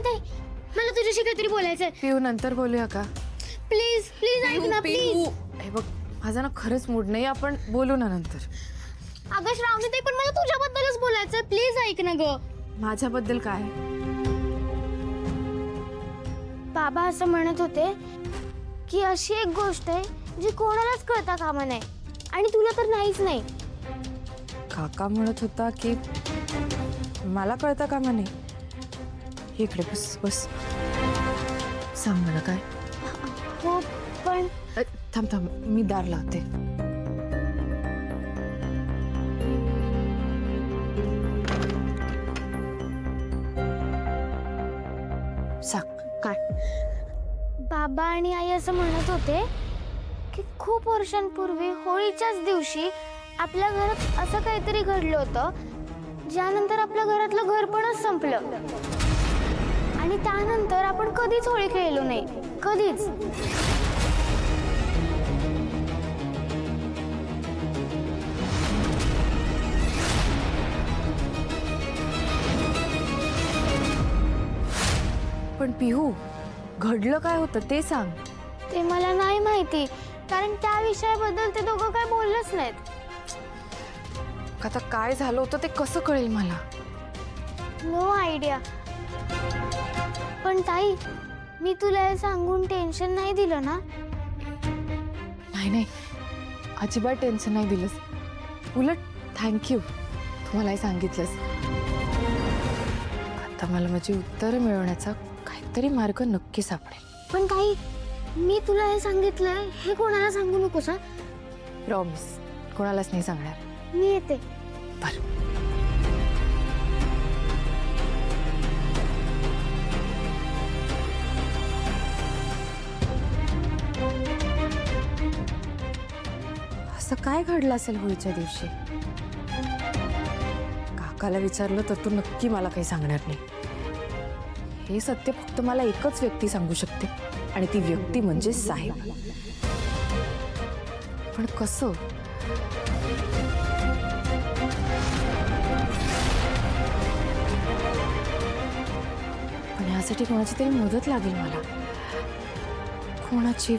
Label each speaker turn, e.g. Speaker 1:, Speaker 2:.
Speaker 1: ताई, मला तुझ्याशी काहीतरी बोलायचंय.
Speaker 2: पिऊ नंतर बोलूया का?
Speaker 1: प्लीज प्लीज ऐक ना प्लीज.
Speaker 2: हे बघ माझा ना खरंच मूड नाही, आपण बोलू ना नंतर.
Speaker 1: अगं श्रावणी ताई, पण मला तुझ्याबद्दलच बोलायचंय. प्लीज ऐक ना ग.
Speaker 2: माझ्याबद्दल काय?
Speaker 1: बाबा असं म्हणत होते की अशी एक गोष्ट आहे जी कोणालाच कळता कामा नाही, आणि तुला तर नाहीच नाही.
Speaker 2: काका म्हणत होता की मला कळतं का म्हणे. इकडे बस बस, सांग मला काय.
Speaker 1: हो पण
Speaker 2: थांब थांब, मी दार लावते. सांग काय.
Speaker 1: बाबा आणि आई असं म्हणत होते की खूप वर्षांपूर्वी होळीच्याच दिवशी आपल्या घरात असं काहीतरी घडलं होतं ज्यानंतर आपल्या घरातलं घरपणच संपलं, आणि त्यानंतर आपण कधीच होळी खेळलो नाही, कधीच.
Speaker 2: पण पिहू, घडलं काय होतं ते सांग.
Speaker 1: ते मला नाही माहिती, कारण त्या विषयाबद्दल ते दोघं काय बोललंच नाहीत.
Speaker 2: आता काय झालं होतं ते कसं कळेल मला?
Speaker 1: No idea. पण ताई, मी तुला हे सांगून टेन्शन नाही दिलं ना?
Speaker 2: नाही नाही, अजिबात टेन्शन नाही दिलंस. उलट थँक्यू, तू मला हे सांगितलंस. आता मला माझी उत्तरं मिळवण्याचा काहीतरी मार्ग नक्की सापडेल.
Speaker 1: पण ताई, मी तुला हे सांगितलंय हे कोणाला सांगू नकोस. हा,
Speaker 2: प्रॉमिस, कोणालाच नाही सांगणार.
Speaker 1: मी येते.
Speaker 2: बरं. असं काय घडलं असेल होळीच्या दिवशी? काकाला विचारलं तर तू नक्की मला काही सांगणार नाही. हे सत्य फक्त मला एकच व्यक्ती सांगू शकते, आणि ती व्यक्ती म्हणजे साहेब. पण कसं? पण यासाठी कोणाची तरी मदत लागेल मला. कोणाची?